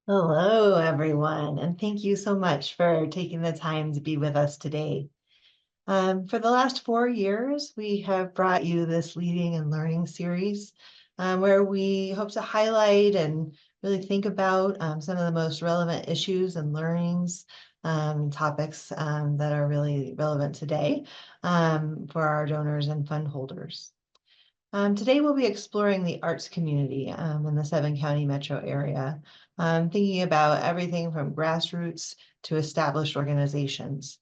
Hello, everyone, and thank you so much for taking the time to be with us today. For the last 4 years, we have brought you this Leading and Learning series where we hope to highlight and really think about some of the most relevant issues and learnings topics that are really relevant today for our donors and fund holders. Today we'll be exploring the arts community in the 7-county metro area, thinking about everything from grassroots to established organizations.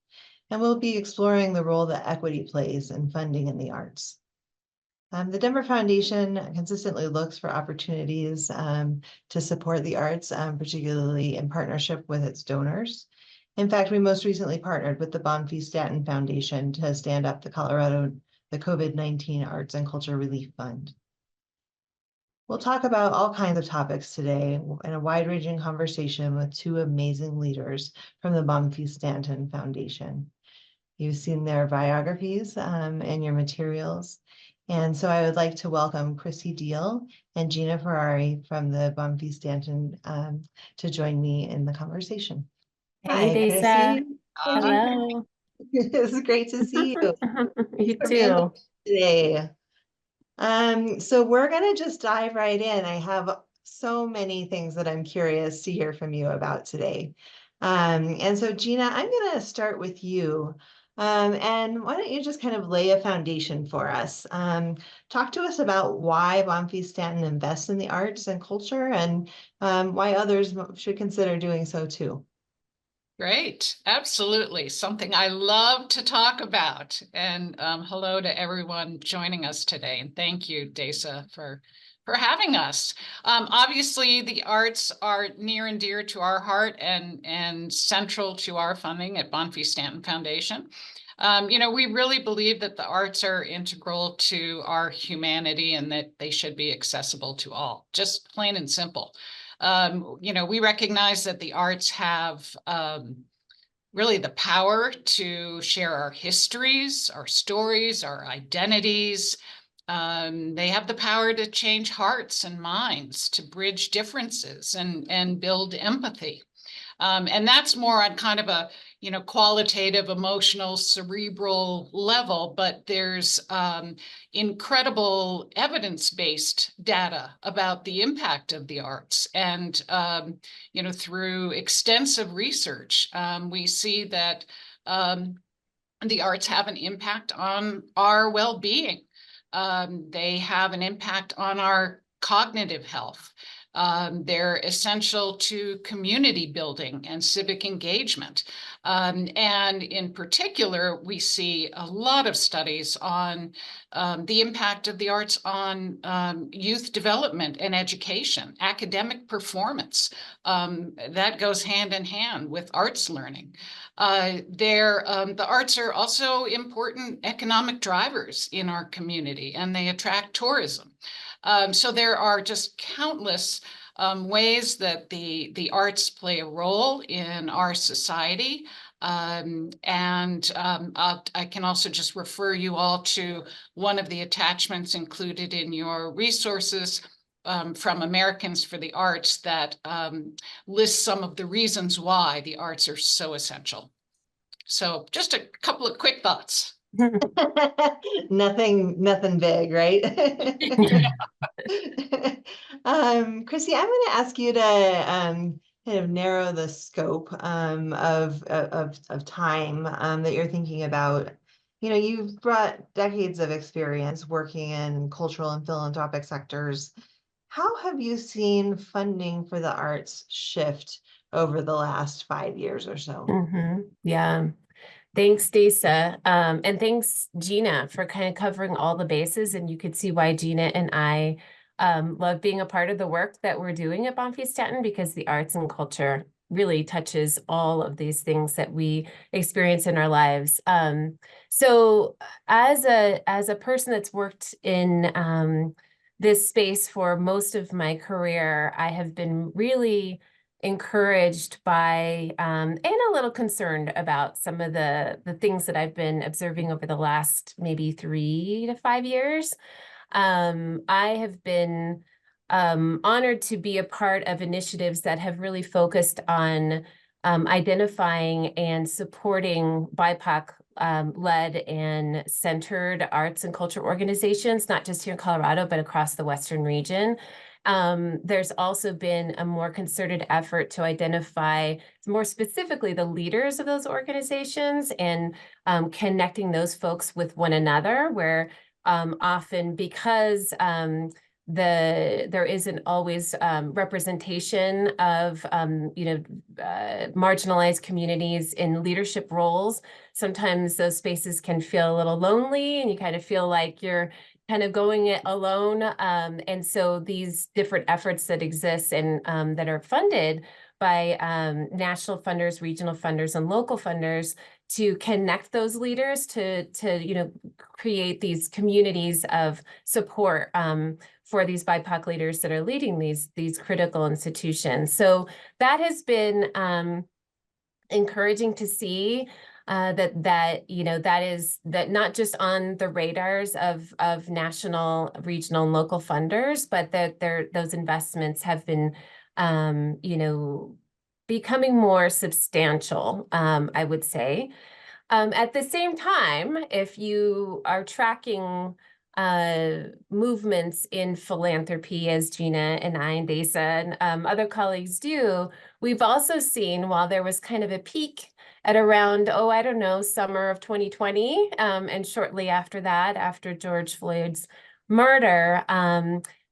And we'll be exploring the role that equity plays in funding in the arts. The Denver Foundation consistently looks for opportunities to support the arts, particularly in partnership with its donors. In fact, we most recently partnered with the Bonfils-Stanton Foundation to stand up the COVID-19 Arts and Culture Relief Fund. We'll talk about all kinds of topics today in a wide-ranging conversation with two amazing leaders from the Bonfils-Stanton Foundation. You've seen their biographies and your materials. And so I would like to welcome Chrissy and Gina Ferrari from the Bonfils-Stanton to join me in the conversation. Hey, Hi, Dace. Chrissy. Hello. It's great to see you. You For being with too. us today. So we're going to just dive right in. I have so many things that I'm curious to hear from you about today. And so Gina, I'm going to start with you. And why don't you just kind of lay a foundation for us? Talk to us about why Bonfils-Stanton invests in the arts and culture and why others should consider doing so too. Great, absolutely. Something I love to talk about. And hello to everyone joining us today. And thank you, Dace, for having us. Obviously, the arts are near and dear to our heart and central to our funding at Bonfils-Stanton Foundation. We really believe that the arts are integral to our humanity and that they should be accessible to all, just plain and simple. We recognize that the arts have really the power to share our histories, our stories, our identities. They have the power to change hearts and minds, to bridge differences and build empathy. And that's more on kind of a qualitative, emotional, cerebral level, but there's incredible evidence-based data about the impact of the arts. And, through extensive research, we see that the arts have an impact on our well-being. They have an impact on our cognitive health. They're essential to community building and civic engagement. And in particular, we see a lot of studies on the impact of the arts on youth development and education, academic performance. That goes hand in hand with arts learning. The arts are also important economic drivers in our community, and they attract tourism. So there are just countless ways that the arts play a role in our society. I can also just refer you all to one of the attachments included in your resources from Americans for the Arts that lists some of the reasons why the arts are so essential. So just a couple of quick thoughts. Nothing big, right? Chrissy, I'm going to ask you to kind of narrow the scope of time that you're thinking about. You've brought decades of experience working in cultural and philanthropic sectors. How have you seen funding for the arts shift over the last 5 years or so? Yeah. Thanks, Dace. And thanks, Gina, for kind of covering all the bases. And you could see why Gina and I love being a part of the work that we're doing at Bonfils-Stanton, because the arts and culture really touches all of these things that we experience in our lives. So as a person that's worked in this space for most of my career, I have been really encouraged by and a little concerned about some of the things that I've been observing over the last maybe 3 to 5 years. I have been honored to be a part of initiatives that have really focused on identifying and supporting BIPOC led and centered arts and culture organizations, not just here in Colorado, but across the Western region. There's also been a more concerted effort to identify more specifically the leaders of those organizations and connecting those folks with one another, where often because there isn't always representation of marginalized communities in leadership roles. Sometimes those spaces can feel a little lonely, and you kind of feel like you're kind of going it alone. And so these different efforts that exist and that are funded by national funders, regional funders, and local funders to connect those leaders to create these communities of support for these BIPOC leaders that are leading these critical institutions. So that has been encouraging to see that not just on the radars of national, regional, and local funders, but that those investments have been becoming more substantial, I would say. At the same time, if you are tracking movements in philanthropy, as Gina and I and Dace and other colleagues do, we've also seen, while there was kind of a peak at around, summer of 2020, and shortly after that, after George Floyd's murder,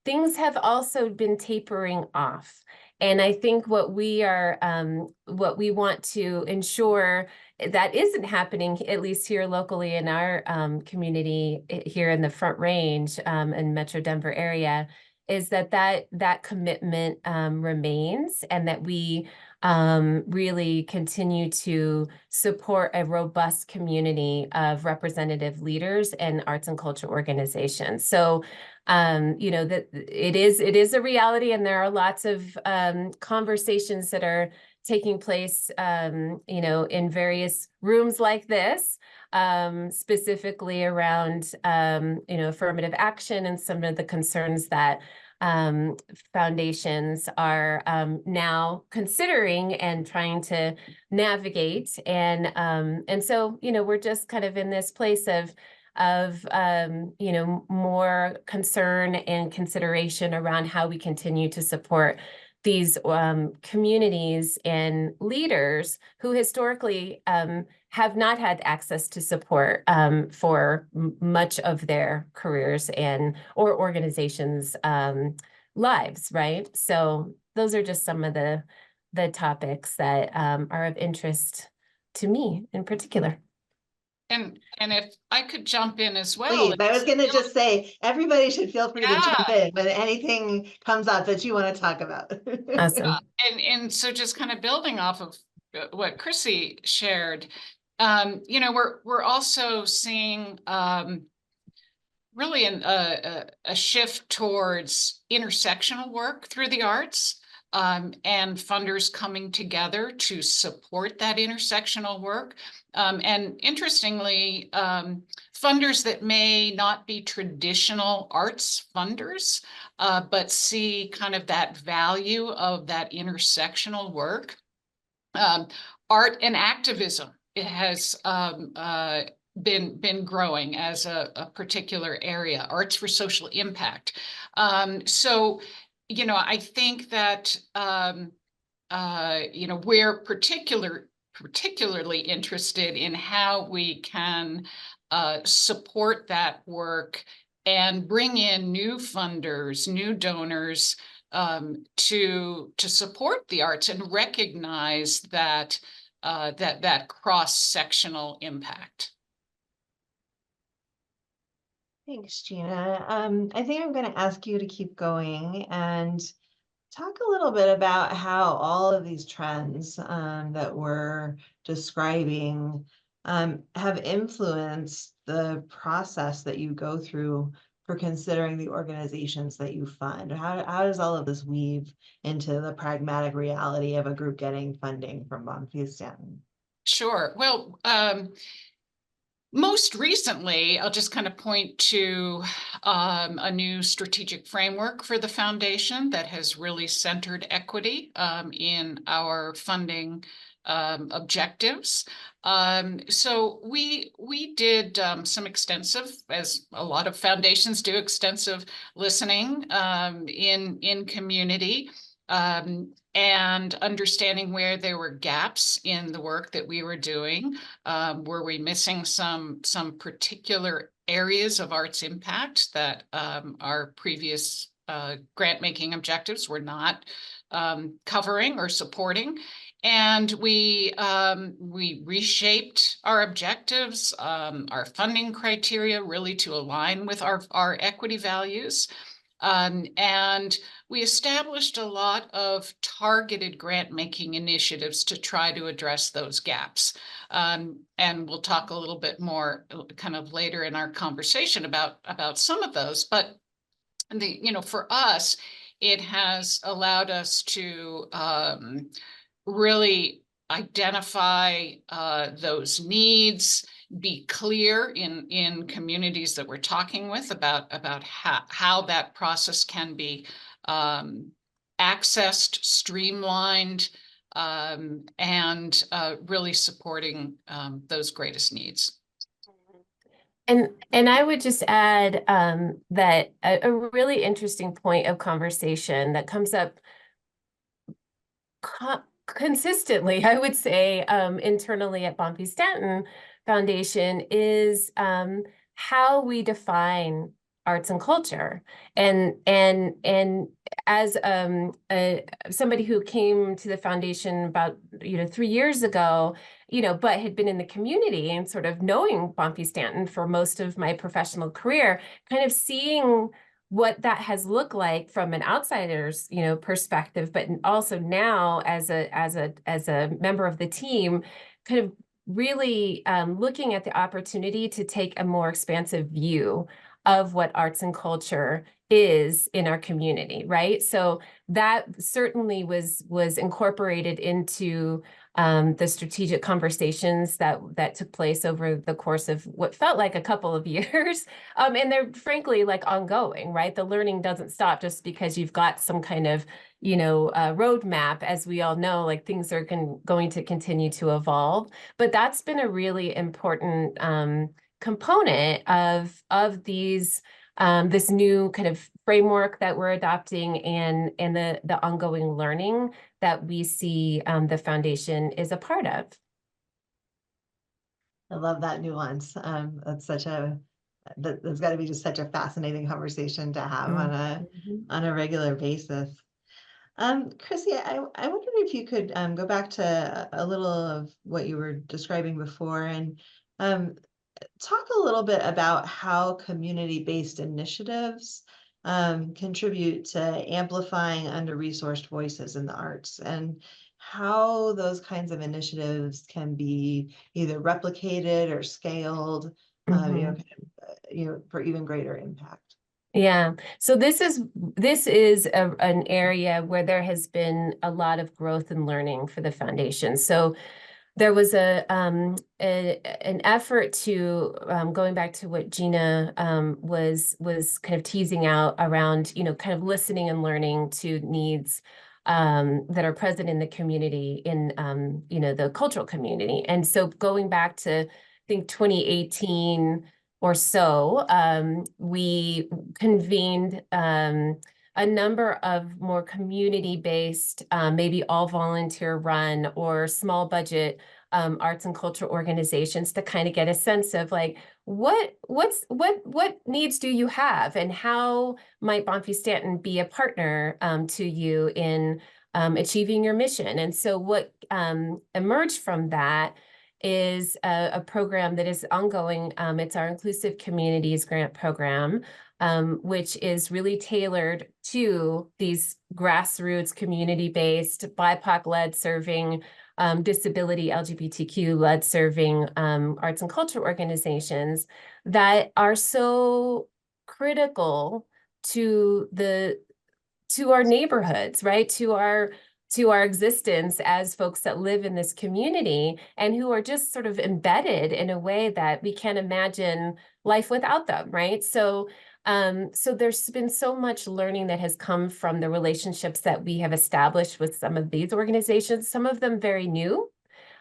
things have also been tapering off. And I think what we want to ensure that isn't happening, at least here locally in our community here in the Front Range and Metro Denver area, is that commitment remains, and that we really continue to support a robust community of representative leaders and arts and culture organizations. So that it is a reality, and there are lots of conversations that are taking place, in various rooms like this, specifically around, affirmative action and some of the concerns that foundations are now considering and trying to navigate. And so, we're just kind of in this place of more concern and consideration around how we continue to support these communities and leaders who historically have not had access to support for much of their careers or organizations' lives, right? So those are just some of the topics that are of interest to me in particular. And if I could jump in as well. Please, I was going to just say, everybody should feel free to jump in when anything comes up that you want to talk about. Awesome. And so just kind of building off of what Chrissy shared, we're also seeing really a shift towards intersectional work through the arts. And funders coming together to support that intersectional work. And interestingly, funders that may not be traditional arts funders, but see kind of that value of that intersectional work. Art and activism, it has been growing as a particular area, arts for social impact. So I think that, we're particularly interested in how we can support that work and bring in new funders, new donors to support the arts and recognize that cross-sectional impact. Thanks, Gina. I think I'm going to ask you to keep going and talk a little bit about how all of these trends that we're describing have influenced the process that you go through for considering the organizations that you fund. How does all of this weave into the pragmatic reality of a group getting funding from Bonfils-Stanton? Sure. Well, Most recently, I'll just kind of point to a new strategic framework for the foundation that has really centered equity in our funding objectives. So we did some extensive, as a lot of foundations do, extensive listening in community. And understanding where there were gaps in the work that we were doing. Were we missing some particular areas of arts impact that our previous grant-making objectives were not covering or supporting? And we reshaped our objectives, our funding criteria, really to align with our equity values. And we established a lot of targeted grant-making initiatives to try to address those gaps. And we'll talk a little bit more kind of later in our conversation about some of those. But for us, it has allowed us to really identify those needs, be clear in communities that we're talking with about how that process can be accessed, streamlined, and really supporting those greatest needs. And I would just add that a really interesting point of conversation that comes up consistently, I would say, internally at Bonfils-Stanton Foundation is how we define arts and culture. And as somebody who came to the foundation about 3 years ago, but had been in the community and sort of knowing Bonfils-Stanton for most of my professional career, kind of seeing what that has looked like from an outsider's, perspective, but also now as a member of the team, kind of really looking at the opportunity to take a more expansive view of what arts and culture is in our community, right? So that certainly was incorporated into the strategic conversations that took place over the course of what felt like a couple of years. And they're frankly like ongoing, right? The learning doesn't stop just because you've got some kind of, roadmap. As we all know, like things are going to continue to evolve. But that's been a really important component of these this new kind of framework that we're adopting and the ongoing learning that we see the foundation is a part of. I love that nuance. That's there's got to be just such a fascinating conversation to have on a regular basis. Chrissy, I wondered if you could go back to a little of what you were describing before and talk a little bit about how community-based initiatives contribute to amplifying under-resourced voices in the arts and how those kinds of initiatives can be either replicated or scaled, for even greater impact. Yeah, so this is an area where there has been a lot of growth and learning for the foundation. So there was an effort to going back to what Gina was kind of teasing out around, kind of listening and learning to needs that are present in the community, in the cultural community. And so going back to, I think, 2018 or so, we convened a number of more community-based, maybe all volunteer run or small budget arts and culture organizations to kind of get a sense of like, what needs do you have and how might Bonfils-Stanton be a partner to you in achieving your mission? And so what emerged from that is a program that is ongoing. It's our Inclusive Communities Grant Program, which is really tailored to these grassroots, community-based, BIPOC-led serving, disability, LGBTQ-led serving arts and culture organizations that are so critical to our neighborhoods, right? To to our existence as folks that live in this community and who are just sort of embedded in a way that we can't imagine life without them, right? So there's been so much learning that has come from the relationships that we have established with some of these organizations, some of them very new,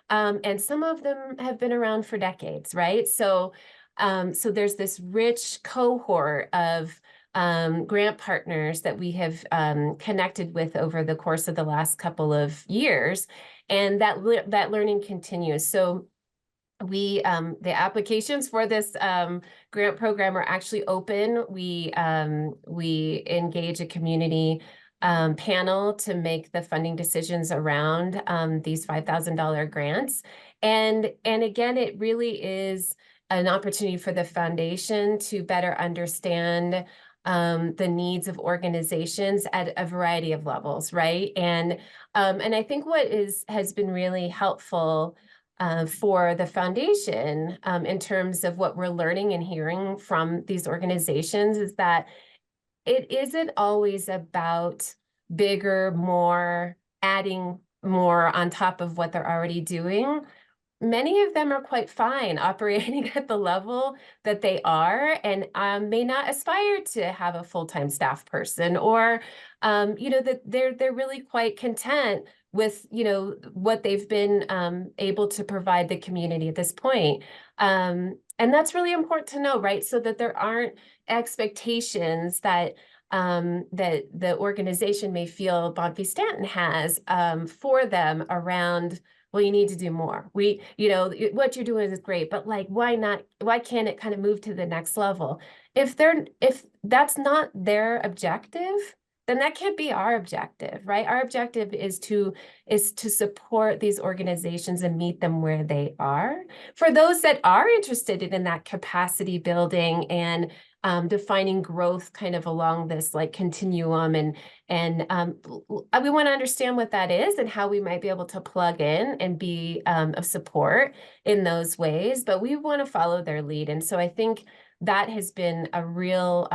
and some of them have been around for decades, right? So there's this rich cohort of grant partners that we have connected with over the course of the last couple of years, and that learning continues. So the applications for this grant program are actually open. We engage a community panel to make the funding decisions around these $5,000 grants, and again, it really is an opportunity for the foundation to better understand the needs of organizations at a variety of levels, right? And I think what has been really helpful for the foundation in terms of what we're learning and hearing from these organizations is that it isn't always about bigger, more, adding more on top of what they're already doing. Many of them are quite fine operating at the level that they are, and may not aspire to have a full-time staff person, or that they're really quite content with what they've been able to provide the community at this point. And that's really important to know, right? So that there aren't expectations that that the organization may feel Bonfils-Stanton has for them around, well, you need to do more. What you're doing is great, but like, why can't it kind of move to the next level? If that's not their objective, then that can't be our objective, right? Our objective is to support these organizations and meet them where they are. For those that are interested in that capacity building and defining growth kind of along this like continuum, and we want to understand what that is and how we might be able to plug in and be of support in those ways, but we want to follow their lead. And so I think that has been a real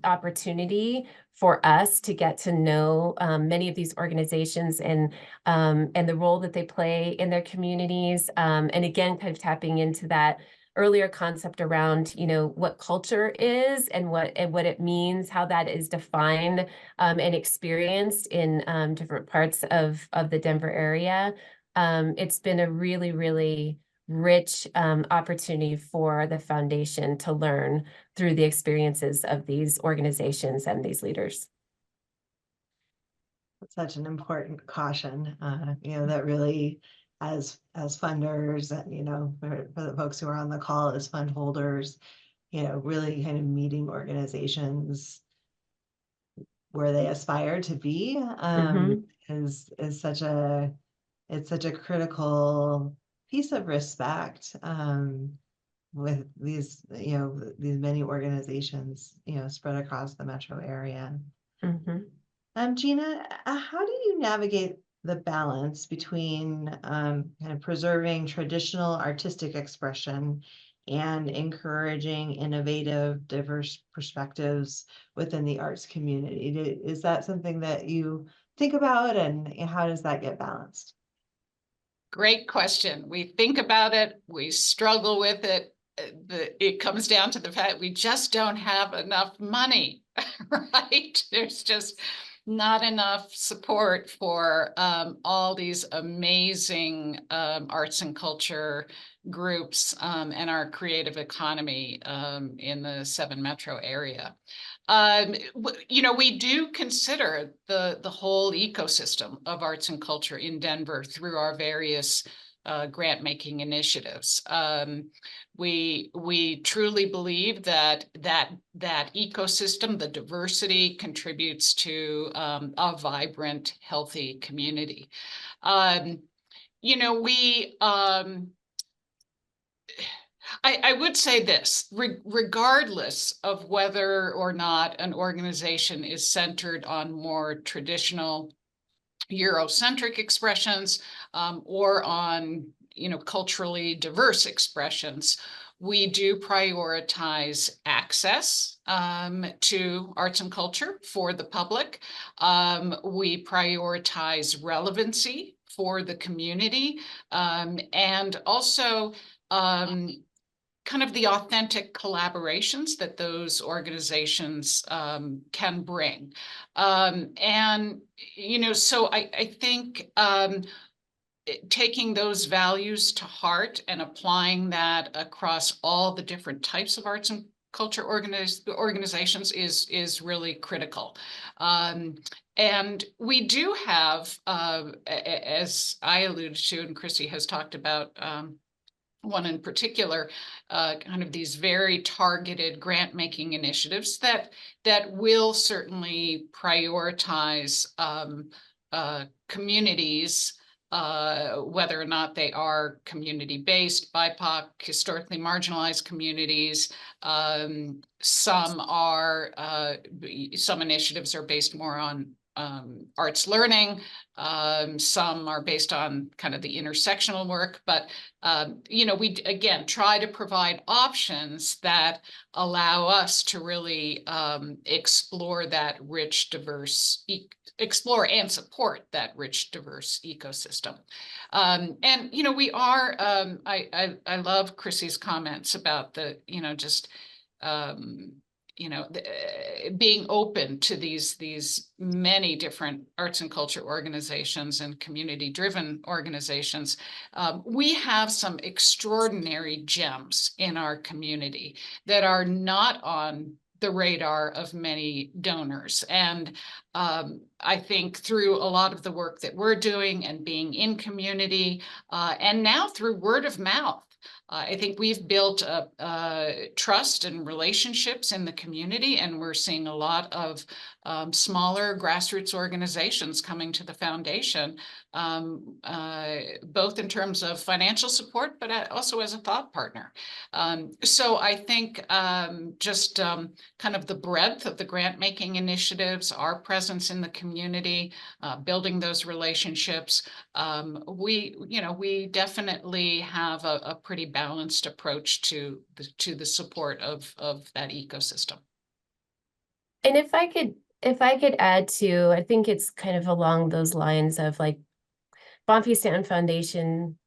opportunity for us to get to know many of these organizations and the role that they play in their communities, and again, kind of tapping into that earlier concept around, what culture is and what it means, how that is defined and experienced in different parts of the Denver area. It's been a really, really rich opportunity for the foundation to learn through the experiences of these organizations and these leaders. That's such an important caution, that really, as funders and, for the folks who are on the call as fund holders, really kind of meeting organizations where they aspire to be is such a critical piece of respect with these many organizations spread across the metro area. Gina, how do you navigate the balance between kind of preserving traditional artistic expression and encouraging innovative, diverse perspectives within the arts community? Is that something that you think about, and how does that get balanced? Great question. We think about it, we struggle with it. It comes down to the fact we just don't have enough money, right? There's just not enough support for all these amazing arts and culture groups and our creative economy in the 7 metro area. We do consider the whole ecosystem of arts and culture in Denver through our various grant-making initiatives. We truly believe that ecosystem, the diversity, contributes to a vibrant, healthy community. I would say this, regardless of whether or not an organization is centered on more traditional Eurocentric expressions or on culturally diverse expressions, We do prioritize access to arts and culture for the public. We prioritize relevancy for the community, and also kind of the authentic collaborations that those organizations can bring. And, you know, so I think taking those values to heart and applying that across all the different types of arts and culture organizations is really critical. And we do have, as I alluded to, and Chrissy has talked about, one in particular, kind of these very targeted grant making initiatives that will certainly prioritize communities, whether or not they are community-based, BIPOC, historically marginalized communities. Some initiatives are based more on arts learning. Some are based on kind of the intersectional work, but you know, we again try to provide options that allow us to really explore that rich, diverse, explore and support that rich, diverse ecosystem. And you know, we are. I love Chrissy's comments about the, you know, just you know, being open to these many different arts and culture organizations and community-driven organizations. We have some extraordinary gems in our community that are not on the radar of many donors. And I think through a lot of the work that we're doing and being in community, and now through word of mouth, I think we've built trust and relationships in the community, and we're seeing a lot of smaller grassroots organizations coming to the foundation, both in terms of financial support, but also as a thought partner. So I think just kind of the breadth of the grant making initiatives, our presence in the community, building those relationships, we definitely have a pretty balanced approach to the support of that ecosystem. And if I could add to, I think it's kind of along those lines of like Bonfils-Stanton Foundation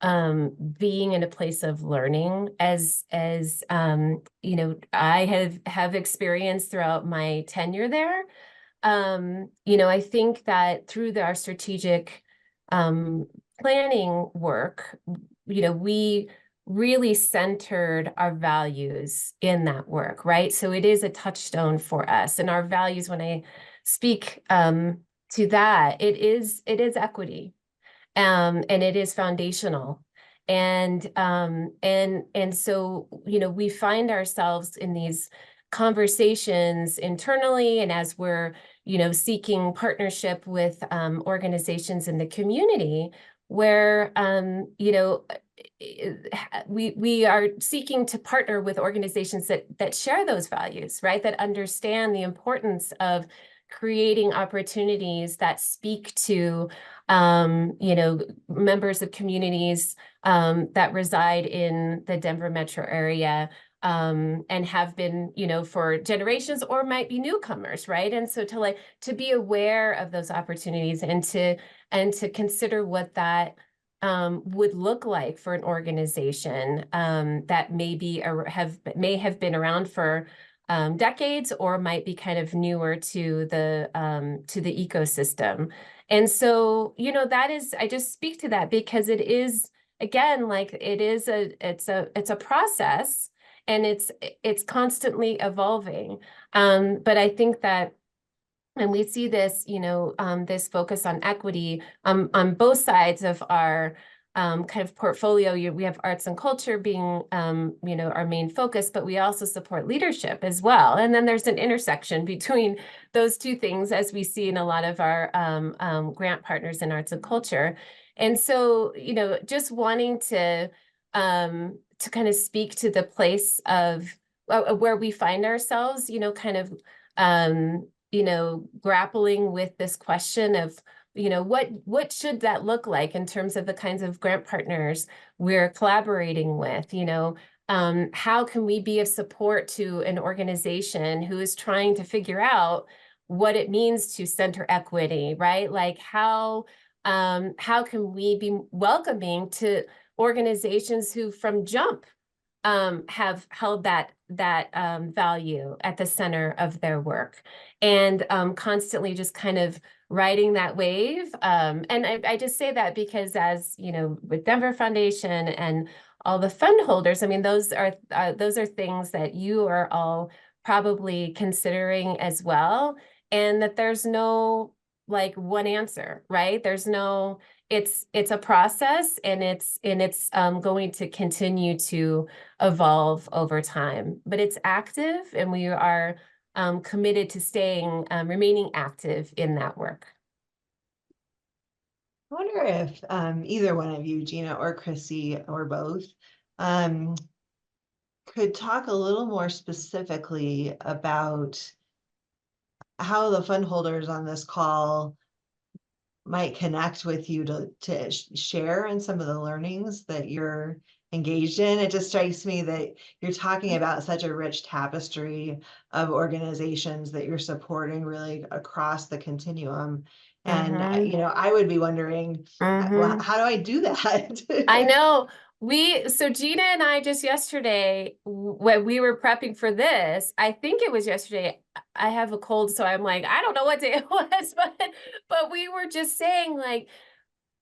being in a place of learning, as you know, I have experienced throughout my tenure there. You know, I think that through our strategic planning work, you know, we really centered our values in that work, right? So it is a touchstone for us, and our values, when I speak to that, it is equity, and it is foundational. And so, you know, we find ourselves in these conversations internally, and as we're, you know, seeking partnership with organizations in the community, where you know, we are seeking to partner with organizations that share those values, right? That understand the importance of creating opportunities that speak to you know, members of communities that reside in the Denver metro area, and have been, you know, for generations, or might be newcomers, right? And so to be aware of those opportunities, and to consider what that would look like for an organization that may have been around for decades, or might be kind of newer to the ecosystem. And so, you know, I just speak to that because it is, again, like it's a process, and it's constantly evolving. But I think that, and we see this, you know, this focus on equity on both sides of our kind of portfolio. We have arts and culture being, you know, our main focus, but we also support leadership as well. And then there's an intersection between those two things, as we see in a lot of our grant partners in arts and culture. And so, you know, just wanting to kind of speak to the place of where we find ourselves, you know, kind of, you know, grappling with this question of, you know, what should that look like in terms of the kinds of grant partners we're collaborating with, you know, how can we be of support to an organization who is trying to figure out what it means to center equity, right? Like how can we be welcoming to organizations who from jump have held that value at the center of their work, and constantly just kind of riding that wave. And I just say that because, as you know, with Denver Foundation and all the fund holders, I mean, those are things that you are all probably considering as well, and that there's no like one answer, right? There's no, it's a process, and it's going to continue to evolve over time, but it's active, and we are committed to staying, remaining active in that work. I wonder if either one of you, Gina or Chrissy, or both, could talk a little more specifically about how the fund holders on this call might connect with you to share in some of the learnings that you're engaged in. It just strikes me that you're talking about such a rich tapestry of organizations that you're supporting really across the continuum. And, you know, I would be wondering, well, how do I do that? I know. So Gina and I just yesterday, when we were prepping for this, I think it was yesterday, I have a cold, so I'm like, I don't know what day it was, but we were just saying, like,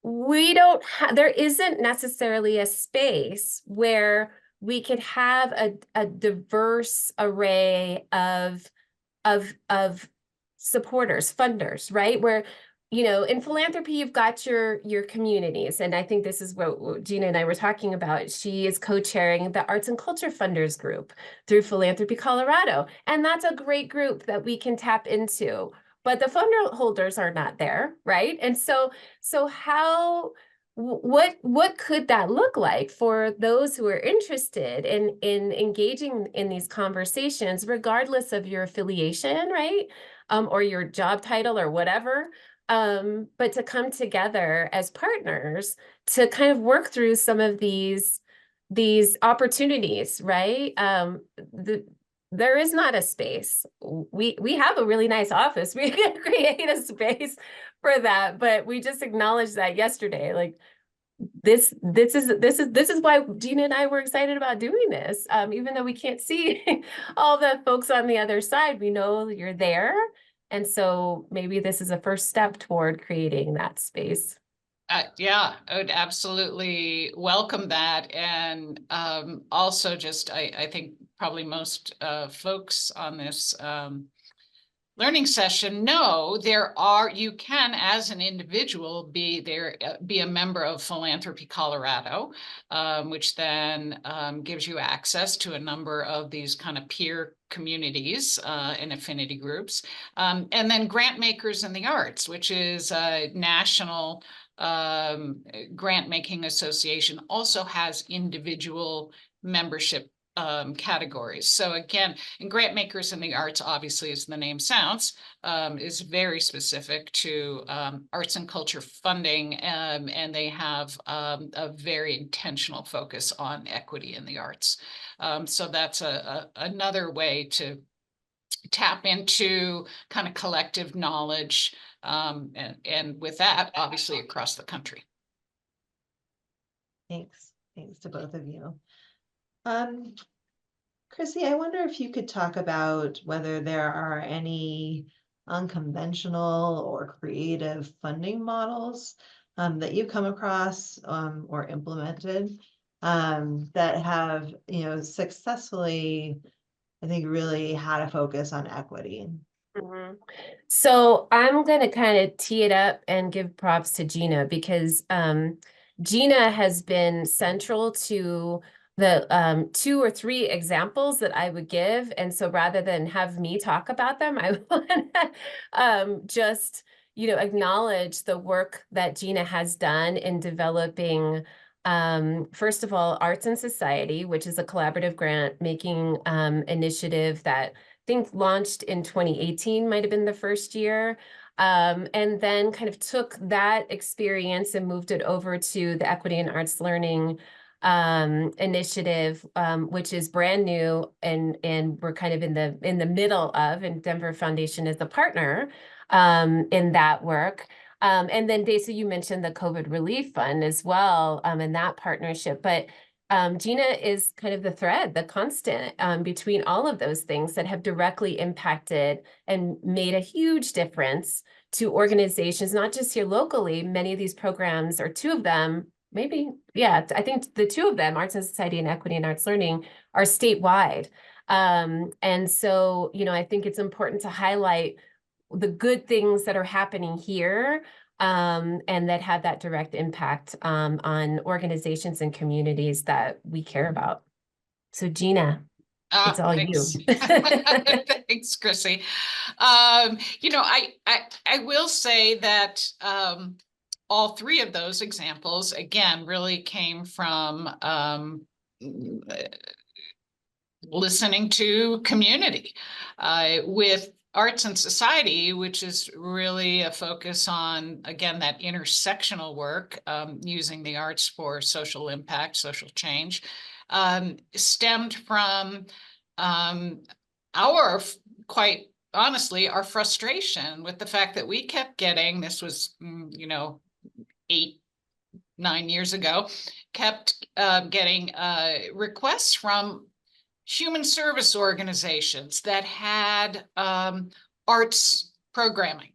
there isn't necessarily a space where we could have a diverse array of supporters, funders, right? Where, you know, in philanthropy, you've got your communities. And I think this is what Gina and I were talking about. She is co-chairing the Arts and Culture Funders group through Philanthropy Colorado. And that's a great group that we can tap into. But the funder holders are not there, right? And so what could that look like for those who are interested in engaging in these conversations, regardless of your affiliation, right? Or your job title or whatever, but to come together as partners to kind of work through some of these opportunities, right? There is not a space. We have a really nice office. We can create a space for that, but we just acknowledged that yesterday. Like this is why Gina and I were excited about doing this. Even though we can't see all the folks on the other side, we know you're there. And so maybe this is a first step toward creating that space. Yeah, I would absolutely welcome that. And also just, I think probably most folks on this learning session know you can, as an individual, be a member of Philanthropy Colorado, which then gives you access to a number of these kind of peer communities and affinity groups. And then Grantmakers in the Arts, which is a national grant-making association, also has individual membership categories. So again, in Grantmakers in the Arts, obviously, as the name sounds, is very specific to arts and culture funding, and they have a very intentional focus on equity in the arts. So that's another way to tap into kind of collective knowledge, and with that, obviously, across the country. Thanks to both of you. Chrissy, I wonder if you could talk about whether there are any unconventional or creative funding models that you've come across or implemented that have, you know, successfully, I think, really had a focus on equity. So I'm going to kind of tee it up and give props to Gina, because Gina has been central to the 2 or 3 examples that I would give. And so rather than have me talk about them, I want to just, you know, acknowledge the work that Gina has done in developing, first of all, Arts and Society, which is a collaborative grant making initiative that I think launched in 2018, might have been the first year. And then kind of took that experience and moved it over to the Equity and Arts Learning initiative, which is brand new, and we're kind of in the middle of, and Denver Foundation is a partner in that work. And then Dace, you mentioned the COVID Relief Fund as well, in that partnership. But Gina is kind of the thread, the constant between all of those things that have directly impacted and made a huge difference to organizations, not just here locally. Many of these programs, or two of them, maybe, yeah, I think the two of them, Arts and Society and Equity and Arts Learning, are statewide. And so, you know, I think it's important to highlight the good things that are happening here, and that have that direct impact on organizations and communities that we care about. So Gina, it's all Thanks. you. Thanks, Chrissy. You know, I will say that all three of those examples, again, really came from listening to community. With Arts and Society, which is really a focus on, again, that intersectional work, using the arts for social impact, social change, stemmed from quite honestly, our frustration with the fact that we kept getting, this was, you know, 8-9 years ago, kept getting requests from human service organizations that had arts programming.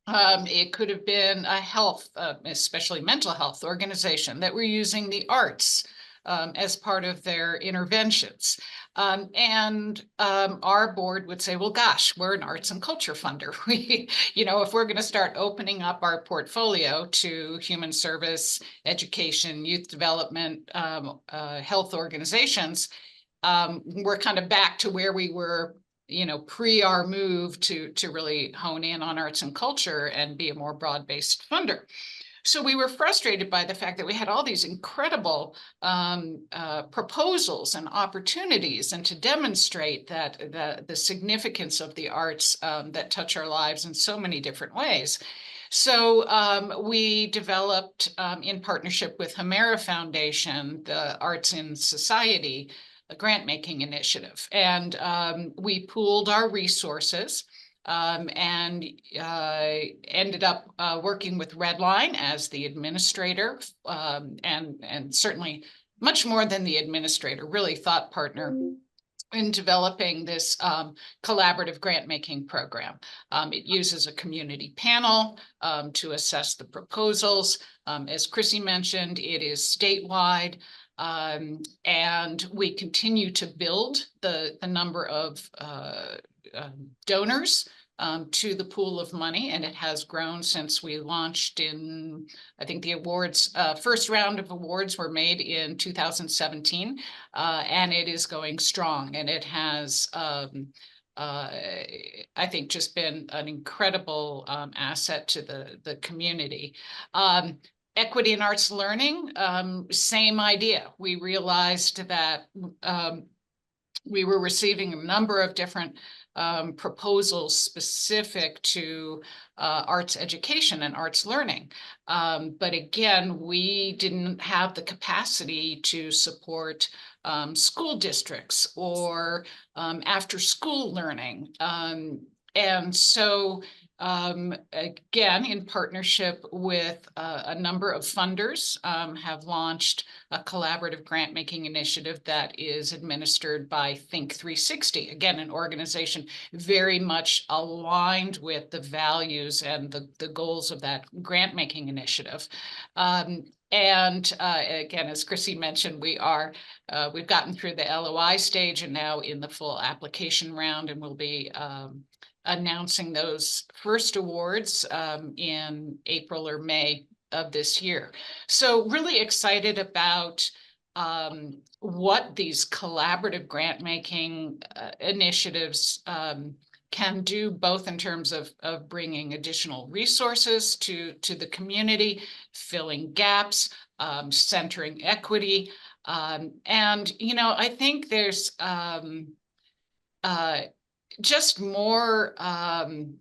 It could have been a health, especially mental health organization that were using the arts as part of their interventions. Our board would say, well, gosh, we're an arts and culture funder. We, you know, if we're going to start opening up our portfolio to human service, education, youth development, health organizations, we're kind of back to where we were, you know, pre our move to really hone in on arts and culture and be a more broad-based funder. So we were frustrated by the fact that we had all these incredible proposals and opportunities, and to demonstrate that the significance of the arts that touch our lives in so many different ways. So we developed, in partnership with Hemera Foundation, the Arts in Society, a grant-making initiative. And we pooled our resources and ended up working with Redline as the administrator, and certainly much more than the administrator, really thought partner in developing this collaborative grant-making program. It uses a community panel to assess the proposals. As Chrissy mentioned, it is statewide. And we continue to build the number of donors to the pool of money, and it has grown since we launched in, I think the awards, first round of awards were made in 2017, and it is going strong, and it has, I think, just been an incredible asset to the community. Equity in Arts Learning, same idea. We realized that we were receiving a number of different proposals specific to arts education and arts learning. But again, we didn't have the capacity to support school districts or after school learning. And so again, in partnership with a number of funders, have launched a collaborative grant-making initiative that is administered by Think 360, again, an organization very much aligned with the values and the goals of that grant-making initiative. And again, as Chrissy mentioned, we've gotten through the LOI stage and now in the full application round, and we'll be announcing those first awards in April or May of this year. So really excited about what these collaborative grant-making initiatives can do, both in terms of bringing additional resources to the community, filling gaps, centering equity. And, you know, I think there's just more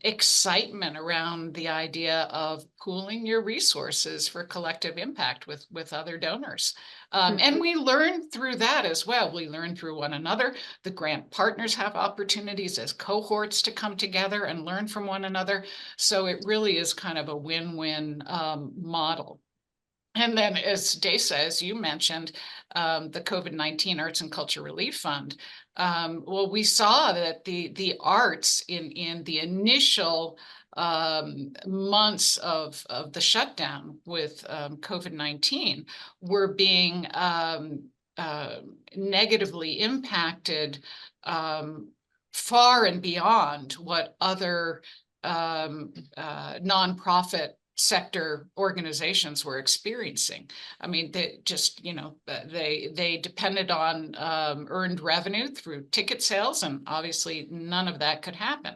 excitement around the idea of pooling your resources for collective impact with other donors. And we learn through that as well. We learn through one another. The grant partners have opportunities as cohorts to come together and learn from one another. So it really is kind of a win-win model. And then, as Dace says, you mentioned the COVID-19 Arts and Culture Relief Fund. Well, we saw that the arts in the initial months of the shutdown with COVID-19 were being negatively impacted far and beyond what other nonprofit sector organizations were experiencing. I mean, they just, they depended on earned revenue through ticket sales, and obviously none of that could happen.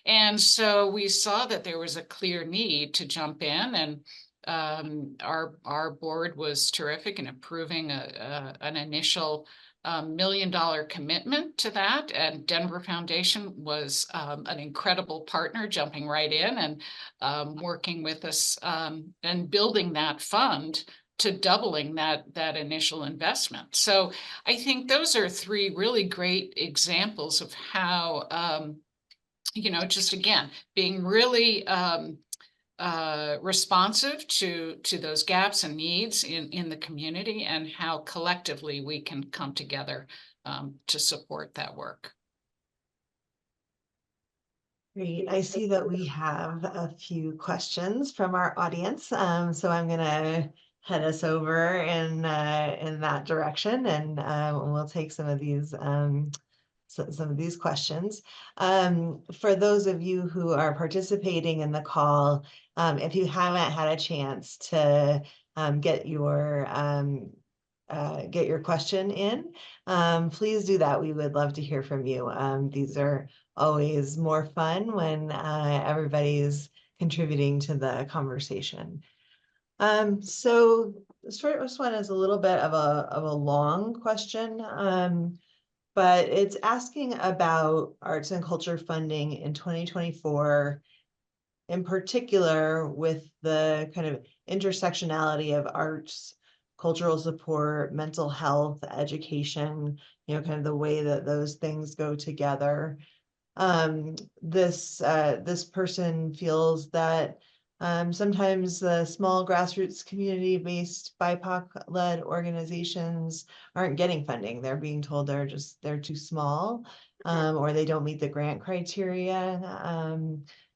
And so we saw that there was a clear need to jump in, and our board was terrific in approving an initial $1 million commitment to that, and Denver Foundation was an incredible partner, jumping right in and working with us and building that fund to doubling that initial investment. So I think those are three really great examples of how just again being really responsive to those gaps and needs in the community, and how collectively we can come together to support that work. Great. I see that we have a few questions from our audience, so I'm going to head us over in that direction, and we'll take some of these questions. For those of you who are participating in the call, if you haven't had a chance to get your question in, please do that. We would love to hear from you. These are always more fun when everybody's contributing to the conversation. So this first one is a little bit of a long question. But it's asking about arts and culture funding in 2024, in particular with the kind of intersectionality of arts, cultural support, mental health, education, kind of the way that those things go together. This person feels that sometimes the small grassroots community-based BIPOC-led organizations aren't getting funding. They're being told they're too small, or they don't meet the grant criteria,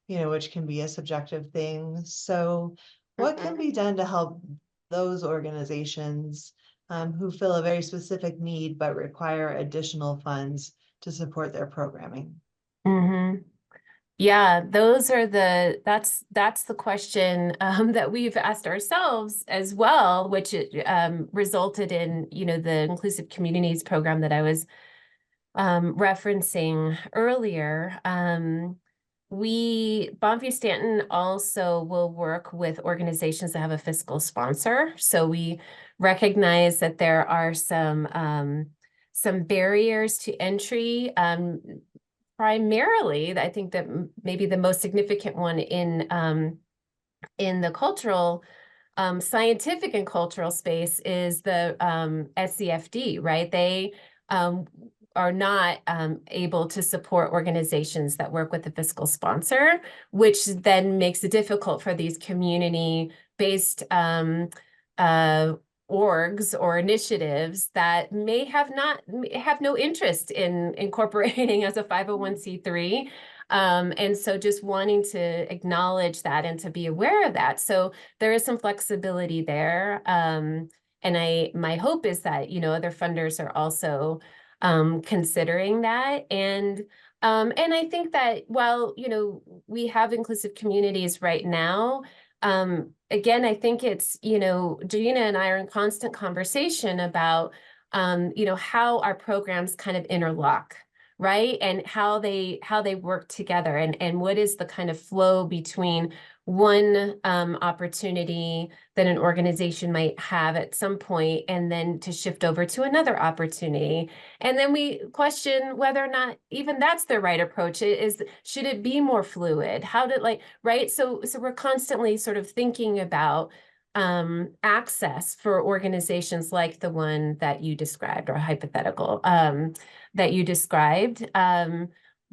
which can be a subjective thing. So what can be done to help those organizations who feel a very specific need but require additional funds to support their programming? Mm-hmm. Yeah, that's the question that we've asked ourselves as well, which resulted in, the Inclusive Communities program that I was referencing earlier. Bonfils-Stanton also will work with organizations that have a fiscal sponsor. So we recognize that there are some barriers to entry. Primarily, I think that maybe the most significant one in the cultural, scientific and cultural space is the SCFD, right? They are not able to support organizations that work with a fiscal sponsor, which then makes it difficult for these community-based orgs or initiatives that may have no interest in incorporating as a 501c3. And so just wanting to acknowledge that and to be aware of that. So there is some flexibility there. And my hope is that, other funders are also considering that. And I think that while, we have inclusive communities right now, again, I think it's, Gina and I are in constant conversation about, how our programs kind of interlock, right? And how they work together, and what is the kind of flow between one opportunity that an organization might have at some point, and then to shift over to another opportunity. And then we question whether or not even that's the right approach. Should it be more fluid? How did right? So we're constantly sort of thinking about access for organizations like the one that you described, or hypothetical that you described,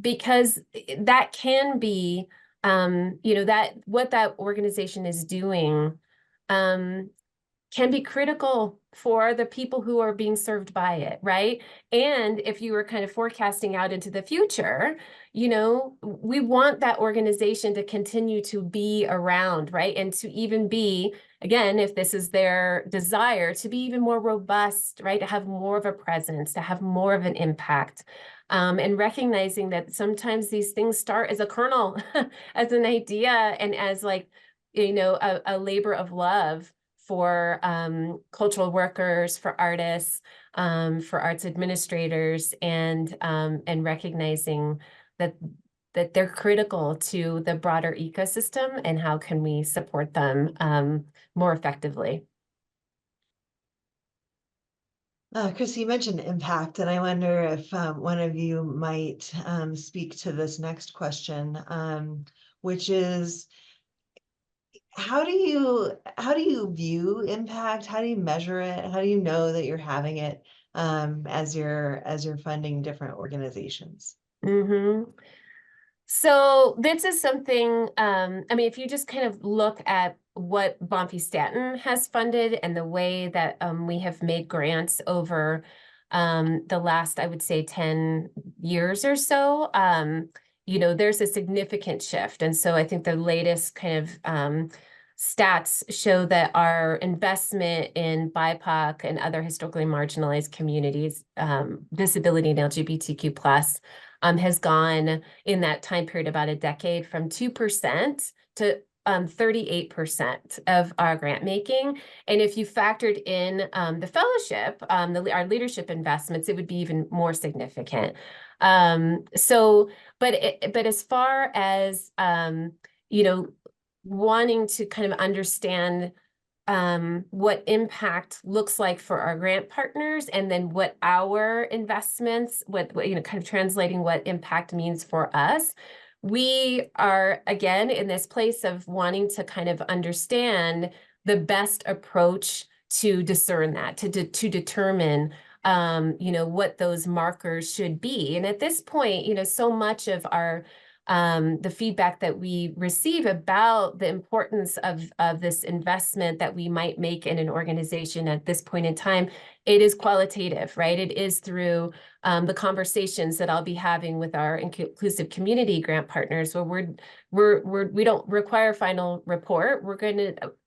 because that can be that what that organization is doing can be critical for the people who are being served by it, right? And if you were kind of forecasting out into the future, we want that organization to continue to be around, right? And to even be, again, if this is their desire, to be even more robust, right? To have more of a presence, to have more of an impact. And recognizing that sometimes these things start as a kernel, as an idea, and as a labor of love for cultural workers, for artists, for arts administrators, and recognizing that they're critical to the broader ecosystem, and how can we support them more effectively. Chrissy, you mentioned impact, and I wonder if one of you might speak to this next question, which is, how do you view impact? How do you measure it? How do you know that you're having it as you're funding different organizations? Mm-hmm. So this is something, if you just kind of look at what Bonfils-Stanton has funded and the way that we have made grants over the last, I would say, 10 years or so, there's a significant shift. And so I think the latest kind of stats show that our investment in BIPOC and other historically marginalized communities, disability and LGBTQ plus, has gone in that time period, about a decade, from 2% to 38% of our grant making. And if you factored in the fellowship, our leadership investments, it would be even more significant. But as far as wanting to kind of understand what impact looks like for our grant partners, and then what our investments, what kind of translating what impact means for us. We are, again, in this place of wanting to kind of understand the best approach to discern that, to determine what those markers should be. And at this point, so much of our the feedback that we receive about the importance of this investment that we might make in an organization at this point in time, it is qualitative, right? It is through the conversations that I'll be having with our inclusive community grant partners, where we don't require final report.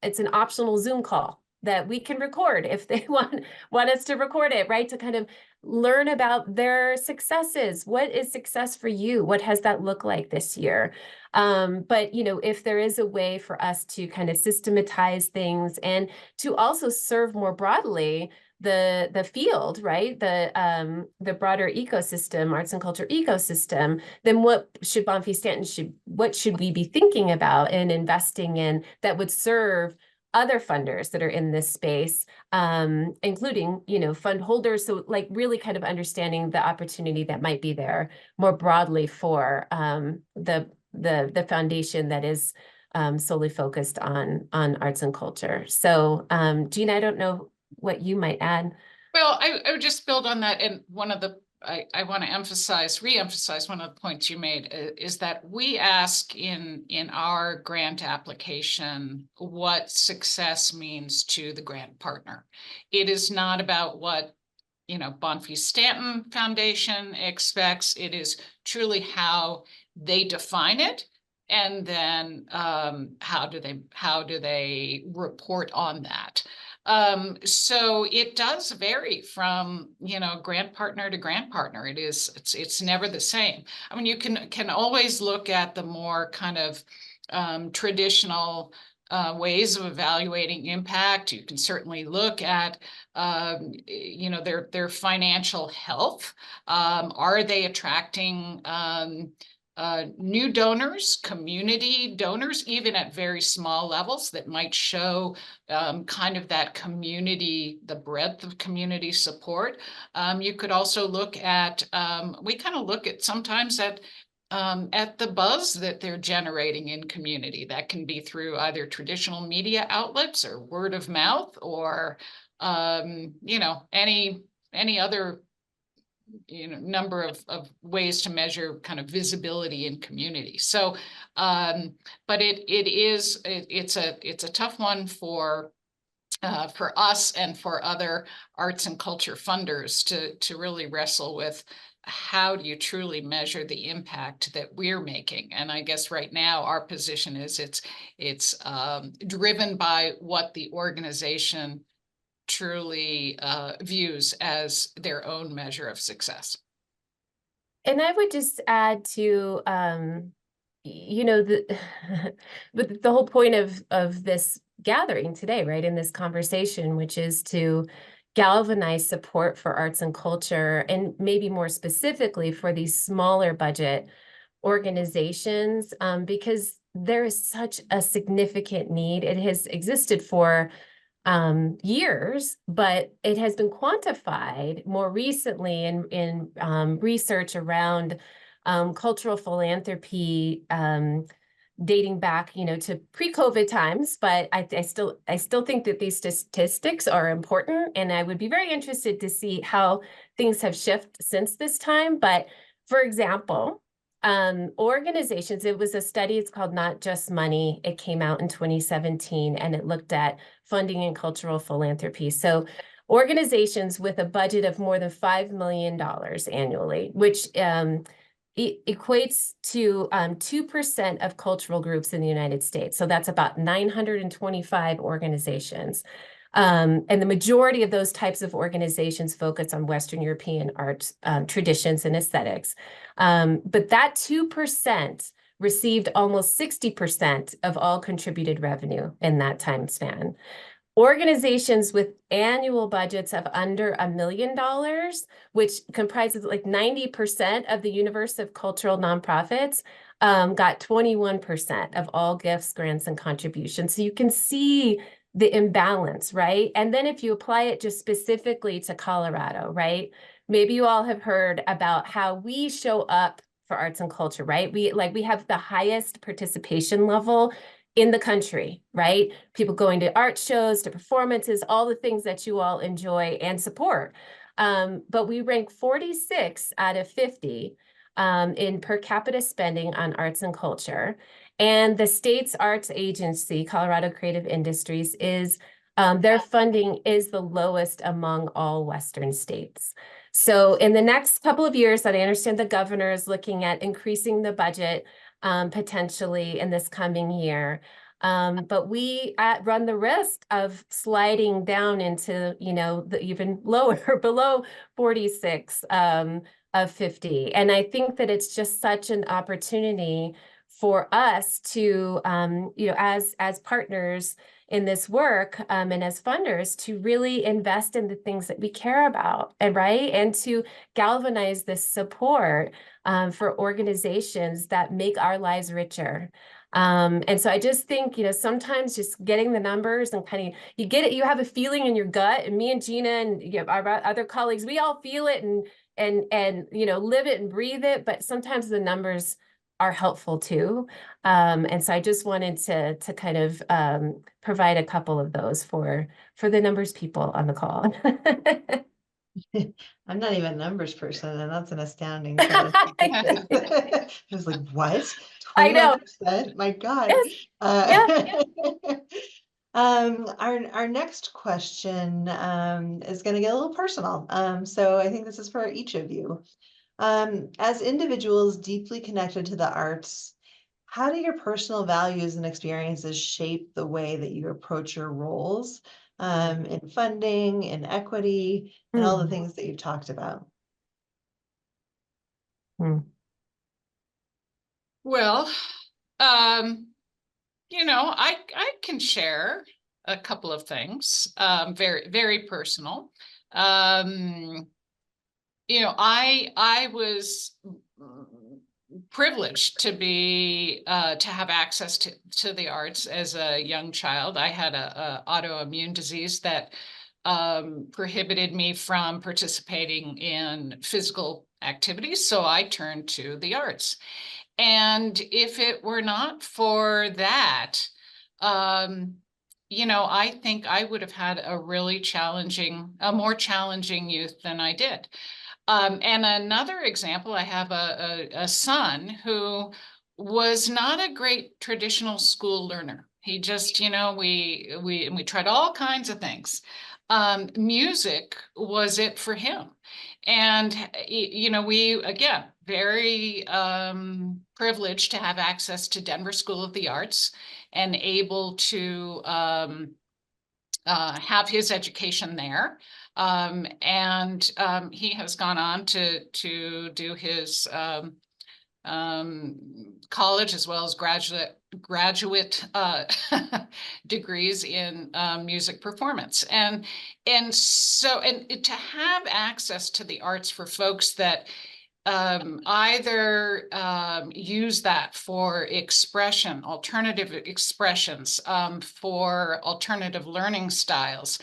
It's an optional Zoom call that we can record if they want us to record it, right? To kind of learn about their successes. What is success for you? What has that looked like this year? But if there is a way for us to kind of systematize things, and to also serve more broadly the field, right? The broader ecosystem, arts and culture ecosystem, then what should Bonfils-Stanton what should we be thinking about and investing in that would serve other funders that are in this space, including, fund holders. So really kind of understanding the opportunity that might be there more broadly for the foundation that is solely focused on arts and culture. So Gina, I don't know what you might add. Well, I would just build on that. And one of the I want to re-emphasize one of the points you made is that we ask in our grant application what success means to the grant partner. It is not about what Bonfils-Stanton Foundation expects. It is truly how they define it, and then how do they report on that. So it does vary from, grant partner to grant partner. It's never the same. I mean, you can always look at the more kind of traditional ways of evaluating impact. You can certainly look at, their financial health. Are they attracting new donors, community donors, even at very small levels that might show kind of that community, the breadth of community support. You could also look at, we kind of look at sometimes at the buzz that they're generating in community. That can be through either traditional media outlets or word of mouth, or you know, any other number of ways to measure kind of visibility in community. So but it's a tough one for us and for other arts and culture funders to really wrestle with. How do you truly measure the impact that we're making? And I guess right now our position is it's driven by what the organization truly views as their own measure of success. And I would just add to, you know, but the whole point of this gathering today, right, in this conversation, which is to galvanize support for arts and culture, and maybe more specifically for these smaller budget organizations, because there is such a significant need. It has existed for years, but it has been quantified more recently in research around cultural philanthropy, dating back, you know, to pre-COVID times. But I still think that these statistics are important, and I would be very interested to see how things have shifted since this time. But for example, organizations, it was a study, it's called Not Just Money. It came out in 2017, and it looked at funding and cultural philanthropy. So organizations with a budget of more than $5 million annually, which equates to 2% of cultural groups in the United States. So that's about 925 organizations. And the majority of those types of organizations focus on Western European arts, traditions, and aesthetics. But that 2% received almost 60% of all contributed revenue in that time span. Organizations with annual budgets of under $1 million, which comprises like 90% of the universe of cultural nonprofits, got 21% of all gifts, grants, and contributions. So you can see the imbalance, right? And then if you apply it just specifically to Colorado, right? Maybe you all have heard about how we show up for arts and culture, right? We have the highest participation level in the country, right? People going to art shows, to performances, all the things that you all enjoy and support. But we rank 46 out of 50 in per capita spending on arts and culture. And the state's arts agency, Colorado Creative Industries, is their funding is the lowest among all Western states. So in the next couple of years, that I understand the governor is looking at increasing the budget potentially in this coming year. But we run the risk of sliding down into, you know, the even lower, below 46 of 50. And I think that it's just such an opportunity for us to, you know, as partners in this work and as funders, to really invest in the things that we care about, and right, and to galvanize this support for organizations that make our lives richer. And so I just think, you know, sometimes just getting the numbers and kind of, you get it, you have a feeling in your gut, and me and Gina and, you know, our other colleagues, we all feel it and you know, live it and breathe it, but sometimes the numbers are helpful too. And so I just wanted to kind of provide a couple of those for the numbers people on the call. I'm not even a numbers person, and that's an astounding set of statistics. I was like, what? I know. 21%? My God. Yes. Our next question is going to get a little personal. So I think this is for each of you. As individuals deeply connected to the arts, how do your personal values and experiences shape the way that you approach your roles in funding, in equity, and all the things that you've talked about? Well, you know, I can share a couple of things, very, very personal. You know, I was privileged to be to have access to the arts as a young child. I had a autoimmune disease that prohibited me from participating in physical activities, so I turned to the arts. And if it were not for that, you know, I think I would have had a really more challenging youth than I did. And another example, I have a son who was not a great traditional school learner. He just, you know, we tried all kinds of things. Music was it for him. And, you know, we, again, very privileged to have access to Denver School of the Arts and able to have his education there. He has gone on to do his college as well as graduate degrees in music performance. And to have access to the arts for folks that either use that for expression, alternative expressions, for alternative learning styles,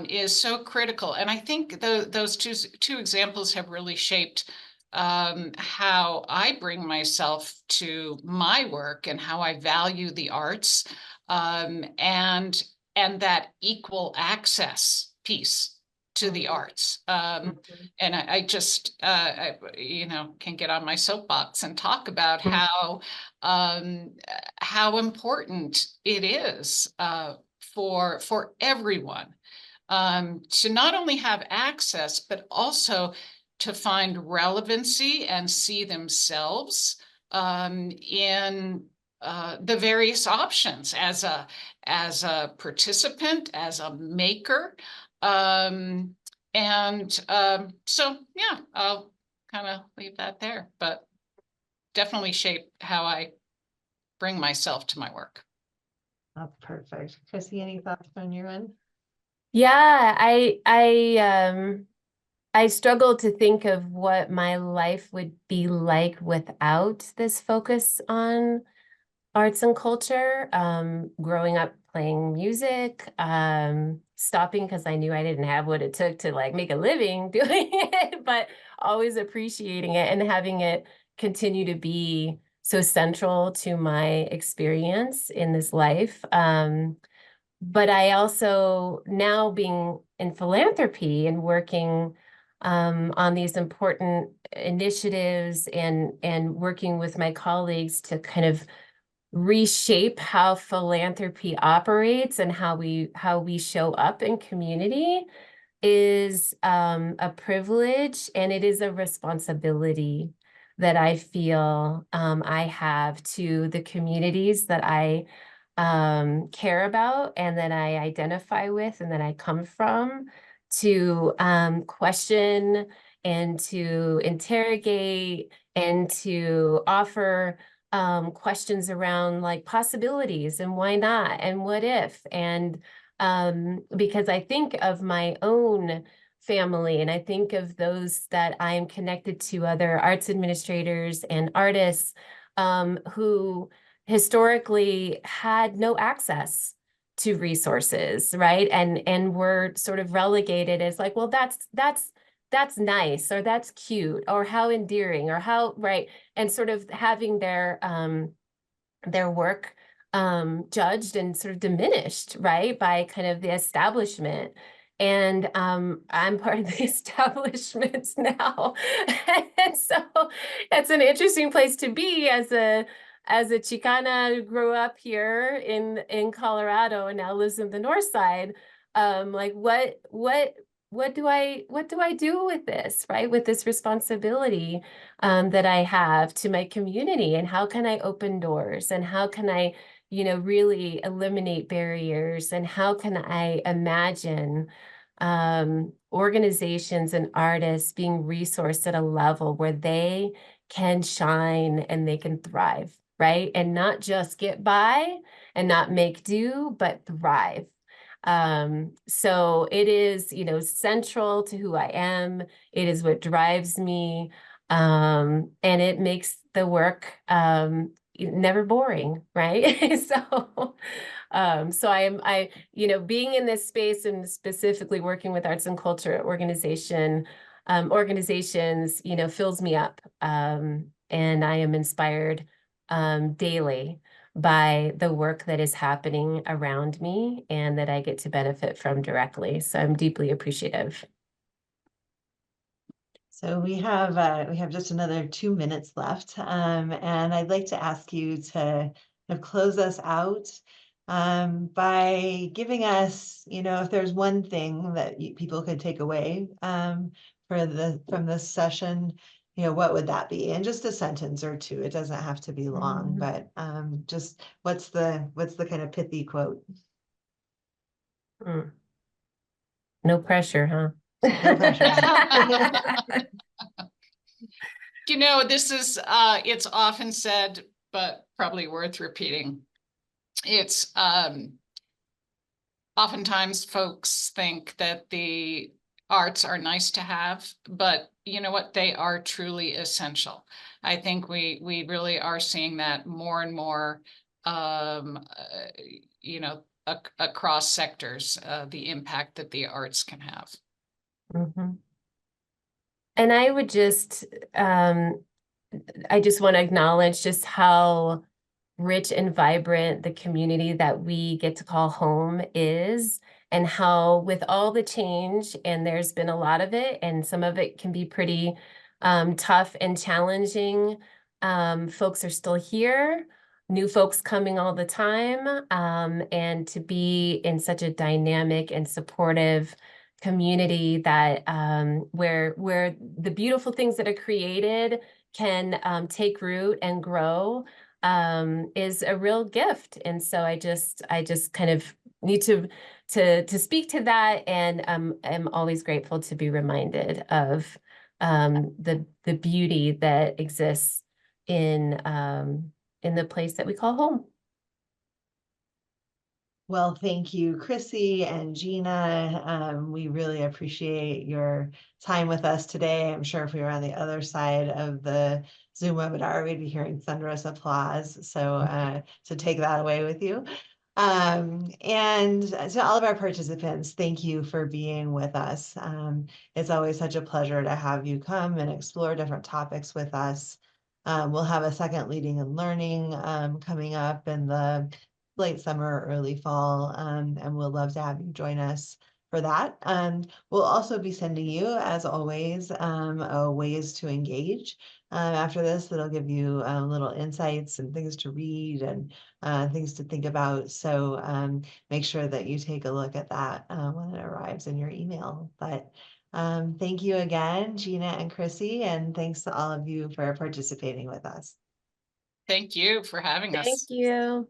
is so critical. And I think those two examples have really shaped how I bring myself to my work and how I value the arts, and that equal access piece to the arts. And I just, you know, can get on my soapbox and talk about how important it is for everyone to not only have access, but also to find relevancy and see themselves in the various options as a participant, as a maker. So yeah, I'll kind of leave that there, but definitely shape how I bring myself to my work. Oh, perfect. Chrissy, any thoughts on your end? Yeah, I struggle to think of what my life would be like without this focus on arts and culture. Growing up playing music, stopping because I knew I didn't have what it took to like make a living doing it, but always appreciating it and having it continue to be so central to my experience in this life. But I also, now being in philanthropy and working on these important initiatives and working with my colleagues to kind of reshape how philanthropy operates and how we show up in community is a privilege, and it is a responsibility that I feel I have to the communities that I care about and that I identify with and that I come from, to question and to interrogate and to offer questions around like possibilities and why not and what if. And because I think of my own family and I think of those that I'm connected to, other arts administrators and artists who historically had no access to resources, right? And were sort of relegated as like, well, that's nice, or that's cute, or how endearing, or how, right? And sort of having their work judged and sort of diminished, right, by kind of the establishment. And I'm part of the establishment now. And so it's an interesting place to be as a Chicana who grew up here in Colorado and now lives in the North Side. Like what do I do with this, right? With this responsibility that I have to my community, and how can I open doors, and how can I, really eliminate barriers, and how can I imagine organizations and artists being resourced at a level where they can shine and they can thrive, right? And not just get by and not make do, but thrive. So it is, central to who I am. It is what drives me. And it makes the work never boring, right? So being in this space and specifically working with arts and culture organizations, fills me up. And I am inspired daily by the work that is happening around me and that I get to benefit from directly. So I'm deeply appreciative. So we have just another 2 minutes left, and I'd like to ask you to kind of close us out by giving us, if there's one thing that people could take away from this session, what would that be? And just a sentence or two. It doesn't have to be long, but just what's the kind of pithy quote? No pressure, huh? No pressure. This is, it's often said, but probably worth repeating. It's oftentimes folks think that the arts are nice to have, but you know what? They are truly essential. I think we really are seeing that more and more, across sectors, the impact that the arts can have. Mm-hmm. And I would I just want to acknowledge just how rich and vibrant the community that we get to call home is, and how with all the change, and there's been a lot of it, and some of it can be pretty tough and challenging, folks are still here, new folks coming all the time, and to be in such a dynamic and supportive community that where the beautiful things that are created can take root and grow is a real gift. And so I just kind of need to speak to that, and I'm always grateful to be reminded of the beauty that exists in the place that we call home. Well, thank you, Chrissy and Gina. We really appreciate your time with us today. I'm sure if we were on the other side of the Zoom webinar, we'd be hearing thunderous applause. So take that away with you. And to all of our participants, thank you for being with us. It's always such a pleasure to have you come and explore different topics with us. We'll have a second Leading and Learning coming up in the late summer, early fall, and we'll love to have you join us for that. We'll also be sending you, as always, ways to engage after this that'll give you little insights and things to read and things to think about. So make sure that you take a look at that when it arrives in your email. But thank you again, Gina and Chrissy, and thanks to all of you for participating with us. Thank you for having us. Thank you.